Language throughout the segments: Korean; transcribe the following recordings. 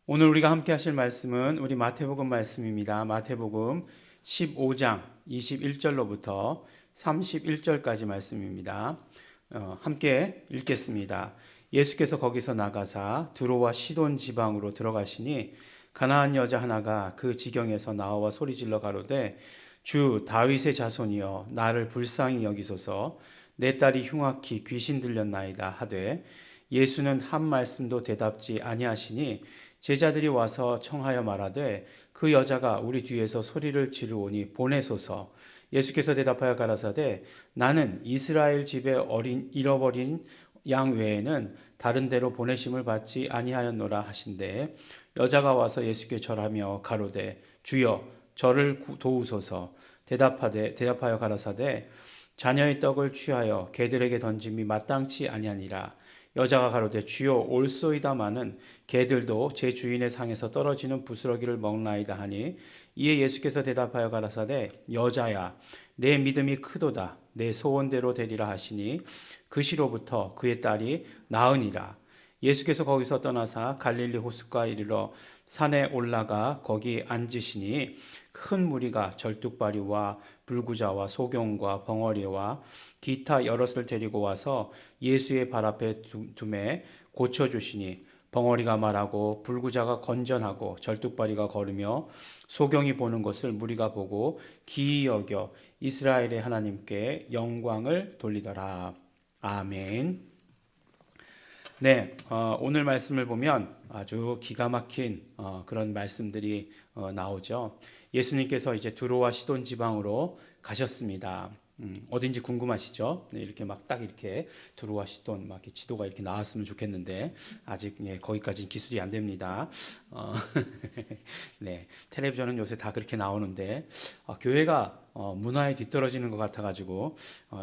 오늘 우리가 함께 하실 말씀은 우리 마태복음 말씀입니다. 마태복음 15장 21절로부터 31절까지 말씀입니다. 함께 읽겠습니다. 예수께서 거기서 나가사 두로와 시돈 지방으로 들어가시니 가나안 여자 하나가 그 지경에서 나와 소리질러 가로되 주 다윗의 자손이여 나를 불쌍히 여기소서 내 딸이 흉악히 귀신 들렸나이다 하되 예수는 한 말씀도 대답지 아니하시니 제자들이 와서 청하여 말하되 그 여자가 우리 뒤에서 소리를 지르오니 보내소서. 예수께서 대답하여 가라사대 나는 이스라엘 집에 잃어버린 양 외에는 다른 데로 보내심을 받지 아니하였노라 하신대 여자가 와서 예수께 절하며 가로되 주여 저를 도우소서. 대답하여 가라사대 자녀의 떡을 취하여 개들에게 던짐이 마땅치 아니하니라. 여자가 가로되 주여 올소이다마는 개들도 제 주인의 상에서 떨어지는 부스러기를 먹나이다 하니 이에 예수께서 대답하여 가라사대 여자야 내 믿음이 크도다 내 소원대로 되리라 하시니 그 시로부터 그의 딸이 나으니라. 예수께서 거기서 떠나사 갈릴리 호숫가에 이르러 산에 올라가 거기 앉으시니 큰 무리가 절뚝발이와 불구자와 소경과 벙어리와 기타 여럿을 데리고 와서 예수의 발 앞에 두매 고쳐주시니 벙어리가 말하고 불구자가 건전하고 절뚝발이가 걸으며 소경이 보는 것을 무리가 보고 기이 여겨 이스라엘의 하나님께 영광을 돌리더라. 아멘. 네, 오늘 말씀을 보면 아주 기가 막힌 그런 말씀들이 나오죠. 예수님께서 이제 두로와 시돈 지방으로 가셨습니다. 어딘지 궁금하시죠? 네, 이렇게 막 딱 이렇게 두로와 시돈 막 이렇게 지도가 이렇게 나왔으면 좋겠는데 아직 거기까지 기술이 안 됩니다. 네, 텔레비전은 요새 다 그렇게 나오는데 교회가 문화에 뒤떨어지는 것 같아가지고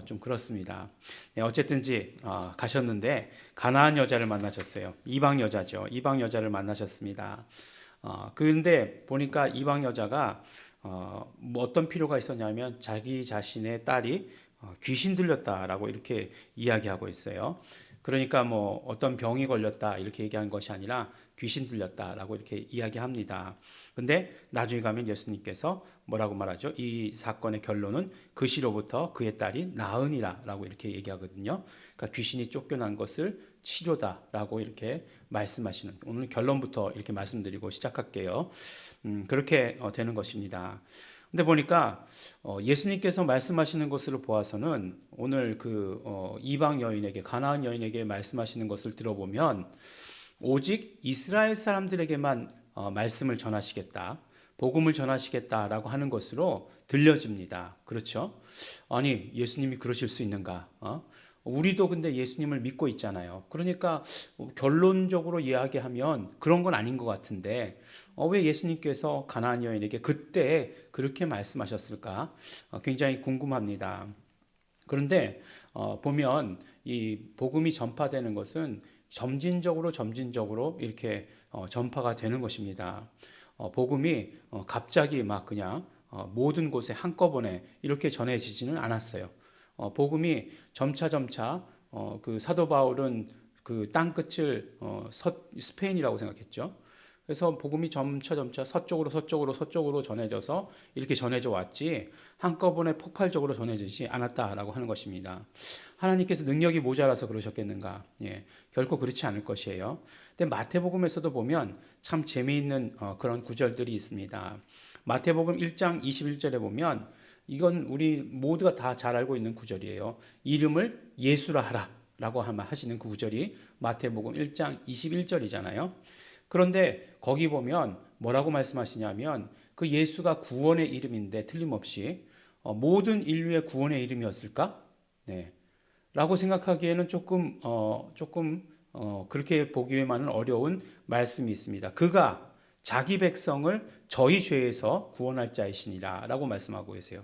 좀 그렇습니다. 네, 어쨌든지 가셨는데 가나안 여자를 만나셨어요. 이방 여자죠. 이방 여자를 만나셨습니다. 그런데 보니까 이방 여자가 뭐 어떤 필요가 있었냐면 자기 자신의 딸이 귀신 들렸다라고 이렇게 이야기하고 있어요. 그러니까 뭐 어떤 병이 걸렸다 이렇게 얘기한 것이 아니라 귀신 들렸다라고 이렇게 이야기합니다. 근데 나중에 가면 예수님께서 뭐라고 말하죠? 이 사건의 결론은 그 시로부터 그의 딸이 나으니라라고 이렇게 얘기하거든요. 그러니까 귀신이 쫓겨난 것을 치료다라고 이렇게 말씀하시는 오늘 결론부터 이렇게 말씀드리고 시작할게요. 그렇게 되는 것입니다. 근데 보니까 예수님께서 말씀하시는 것으로 보아서는 오늘 그 이방 여인에게 가나안 여인에게 말씀하시는 것을 들어보면 오직 이스라엘 사람들에게만 말씀을 전하시겠다. 복음을 전하시겠다라고 하는 것으로 들려집니다. 그렇죠? 아니, 예수님이 그러실 수 있는가? 우리도 근데 예수님을 믿고 있잖아요. 그러니까 결론적으로 이야기하면 그런 건 아닌 것 같은데 왜 예수님께서 가나안 여인에게 그때 그렇게 말씀하셨을까? 굉장히 궁금합니다. 그런데 보면 이 복음이 전파되는 것은 점진적으로 이렇게 전파가 되는 것입니다. 복음이 갑자기 막 그냥 모든 곳에 한꺼번에 이렇게 전해지지는 않았어요. 복음이 점차 그 사도 바울은 그 땅끝을 스페인이라고 생각했죠. 그래서 복음이 점차 서쪽으로 전해져서 이렇게 전해져 왔지 한꺼번에 폭발적으로 전해지지 않았다라고 하는 것입니다. 하나님께서 능력이 모자라서 그러셨겠는가? 예, 결코 그렇지 않을 것이에요. 근데 마태복음에서도 보면 참 재미있는 그런 구절들이 있습니다. 마태복음 1장 21절에 보면 이건 우리 모두가 다 잘 알고 있는 구절이에요. 이름을 예수라 하라 라고 하시는 그 구절이 마태복음 1장 21절이잖아요. 그런데 거기 보면 뭐라고 말씀하시냐면 그 예수가 구원의 이름인데 틀림없이 모든 인류의 구원의 이름이었을까? 네. 라고 생각하기에는 조금 그렇게 보기에만은 어려운 말씀이 있습니다. 그가 자기 백성을 저희 죄에서 구원할 자이시니라 라고 말씀하고 계세요.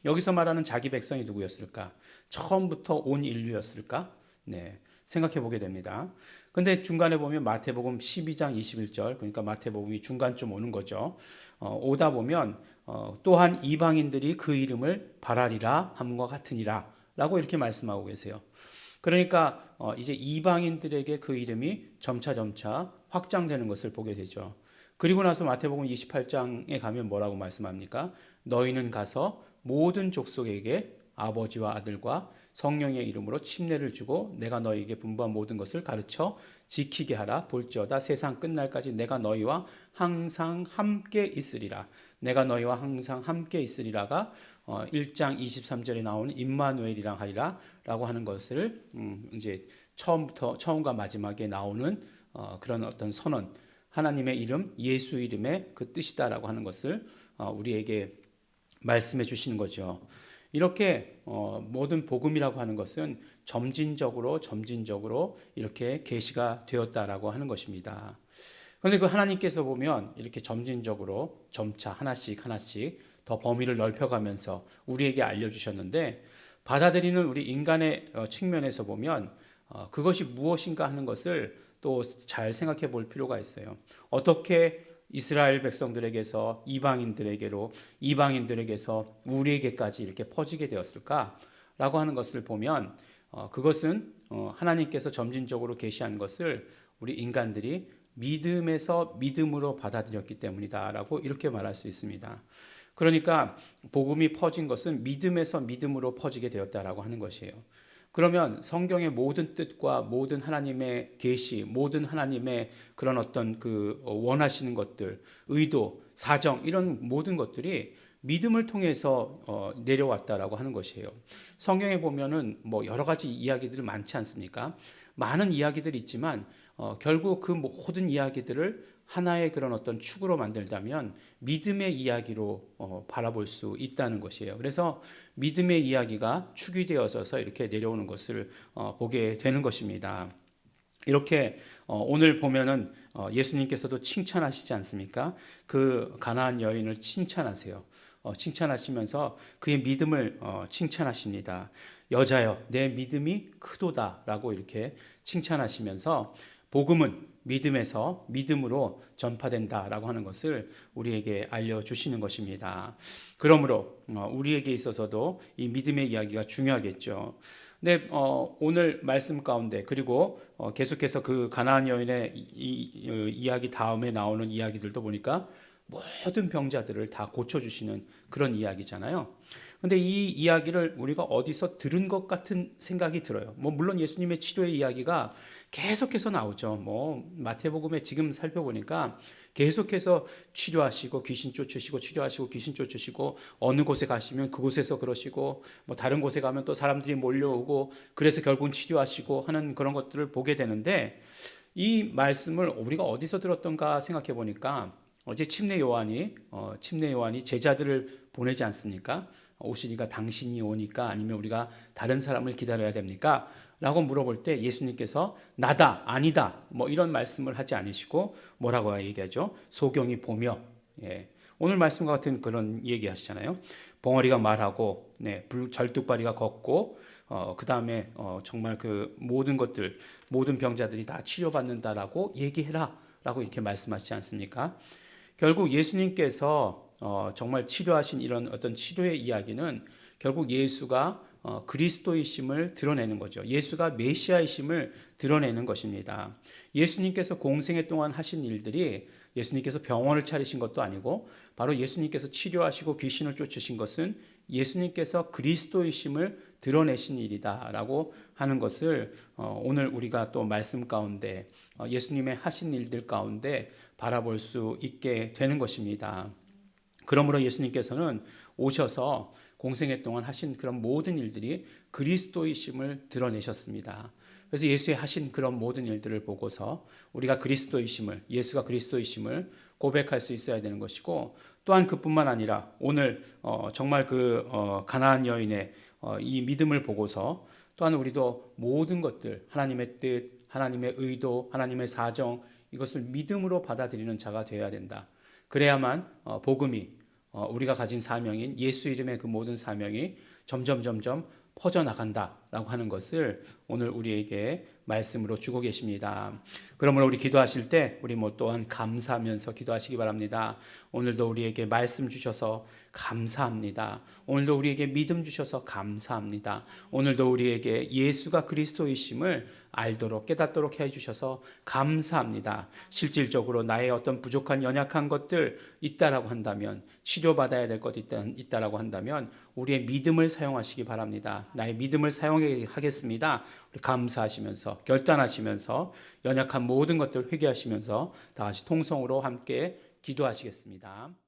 여기서 말하는 자기 백성이 누구였을까? 처음부터 온 인류였을까? 네, 생각해 보게 됩니다. 근데 중간에 보면 마태복음 12장 21절, 그러니까 마태복음이 중간쯤 오는 거죠. 오다 보면 또한 이방인들이 그 이름을 바라리라 함과 같으니라 라고 이렇게 말씀하고 계세요. 그러니까 이제 이방인들에게 그 이름이 점차 확장되는 것을 보게 되죠. 그리고 나서 마태복음 28장에 가면 뭐라고 말씀합니까? 너희는 가서 모든 족속에게 아버지와 아들과 성령의 이름으로 침례를 주고 내가 너희에게 분부한 모든 것을 가르쳐 지키게 하라. 볼지어다 세상 끝날까지 내가 너희와 항상 함께 있으리라. 내가 너희와 항상 함께 있으리라가 1장 23절에 나오는 임마누엘이랑 하리라 라고 하는 것을 이제 처음과 마지막에 나오는 그런 어떤 선언, 하나님의 이름, 예수 이름의 그 뜻이다라고 하는 것을 우리에게 말씀해 주시는 거죠. 이렇게 모든 복음이라고 하는 것은 점진적으로 이렇게 계시가 되었다라고 하는 것입니다. 그런데 그 하나님께서 보면 이렇게 점진적으로 점차 하나씩 더 범위를 넓혀가면서 우리에게 알려주셨는데, 받아들이는 우리 인간의 측면에서 보면 그것이 무엇인가 하는 것을 또 잘 생각해 볼 필요가 있어요. 어떻게 이스라엘 백성들에게서 이방인들에게서 우리에게까지 이렇게 퍼지게 되었을까라고 하는 것을 보면 그것은 하나님께서 점진적으로 계시한 것을 우리 인간들이 믿음에서 믿음으로 받아들였기 때문이다라고 이렇게 말할 수 있습니다. 그러니까 복음이 퍼진 것은 믿음에서 믿음으로 퍼지게 되었다라고 하는 것이에요. 그러면 성경의 모든 뜻과 모든 하나님의 계시, 모든 하나님의 그런 어떤 그 원하시는 것들, 의도, 사정 이런 모든 것들이 믿음을 통해서 내려왔다라고 하는 것이에요. 성경에 보면은 뭐 여러 가지 이야기들이 많지 않습니까? 많은 이야기들이 있지만 결국 그 모든 이야기들을 하나의 그런 어떤 축으로 만들다면 믿음의 이야기로 바라볼 수 있다는 것이에요. 그래서 믿음의 이야기가 축이 되어서 이렇게 내려오는 것을 보게 되는 것입니다. 이렇게 오늘 보면은 예수님께서도 칭찬하시지 않습니까? 그 가나안 여인을 칭찬하세요. 칭찬하시면서 그의 믿음을 칭찬하십니다. 여자여, 내 믿음이 크도다라고 이렇게 칭찬하시면서 복음은 믿음에서 믿음으로 전파된다라고 하는 것을 우리에게 알려주시는 것입니다. 그러므로 우리에게 있어서도 이 믿음의 이야기가 중요하겠죠. 근데 오늘 말씀 가운데 그리고 계속해서 그 가나안 여인의 이야기 다음에 나오는 이야기들도 보니까 모든 병자들을 다 고쳐주시는 그런 이야기잖아요. 근데 이 이야기를 우리가 어디서 들은 것 같은 생각이 들어요. 물론 예수님의 치료의 이야기가 계속해서 나오죠. 마태복음에 지금 살펴보니까 계속해서 치료하시고 귀신 쫓으시고 치료하시고 귀신 쫓으시고 어느 곳에 가시면 그곳에서 그러시고 다른 곳에 가면 또 사람들이 몰려오고 그래서 결국은 치료하시고 하는 그런 것들을 보게 되는데, 이 말씀을 우리가 어디서 들었던가 생각해 보니까 어제 침례 요한이 제자들을 보내지 않습니까? 오시니까 당신이 오니까 아니면 우리가 다른 사람을 기다려야 됩니까? 라고 물어볼 때 예수님께서 나다 아니다 이런 말씀을 하지 않으시고 뭐라고 얘기하죠? 소경이 보며. 오늘 말씀과 같은 그런 얘기 하시잖아요. 벙어리가 말하고 절뚝발이가 걷고 그 다음에 정말 그 모든 것들 모든 병자들이 다 치료받는다라고 얘기해라 라고 이렇게 말씀하시지 않습니까? 결국 예수님께서 정말 치료하신 이런 어떤 치료의 이야기는 결국 예수가 그리스도이심을 드러내는 거죠. 예수가 메시아이심을 드러내는 것입니다. 예수님께서 공생애 동안 하신 일들이 예수님께서 병원을 차리신 것도 아니고 바로 예수님께서 치료하시고 귀신을 쫓으신 것은 예수님께서 그리스도이심을 드러내신 일이다라고 하는 것을 오늘 우리가 또 말씀 가운데 예수님의 하신 일들 가운데 바라볼 수 있게 되는 것입니다. 그러므로 예수님께서는 오셔서 공생애 동안 하신 그런 모든 일들이 그리스도이심을 드러내셨습니다. 그래서 예수의 하신 그런 모든 일들을 보고서 우리가 예수가 그리스도이심을 고백할 수 있어야 되는 것이고, 또한 그뿐만 아니라 오늘 정말 그 가나안 여인의 이 믿음을 보고서 또한 우리도 모든 것들 하나님의 뜻, 하나님의 의도, 하나님의 사정 이것을 믿음으로 받아들이는 자가 되어야 된다. 그래야만 복음이 우리가 가진 사명인 예수 이름의 그 모든 사명이 점점 퍼져나간다라고 하는 것을 오늘 우리에게 말씀으로 주고 계십니다. 그러므로 우리 기도하실 때 우리 또한 감사하면서 기도하시기 바랍니다. 오늘도 우리에게 말씀 주셔서 감사합니다. 오늘도 우리에게 믿음 주셔서 감사합니다. 오늘도 우리에게 예수가 그리스도이심을 알도록 깨닫도록 해주셔서 감사합니다. 실질적으로 나의 어떤 부족한 연약한 것들 있다라고 한다면, 치료받아야 될 것 있다라고 한다면 우리의 믿음을 사용하시기 바랍니다. 나의 믿음을 사용하겠습니다. 우리 감사하시면서 결단하시면서 연약한 모든 것들 회개하시면서 다 같이 통성으로 함께 기도하시겠습니다.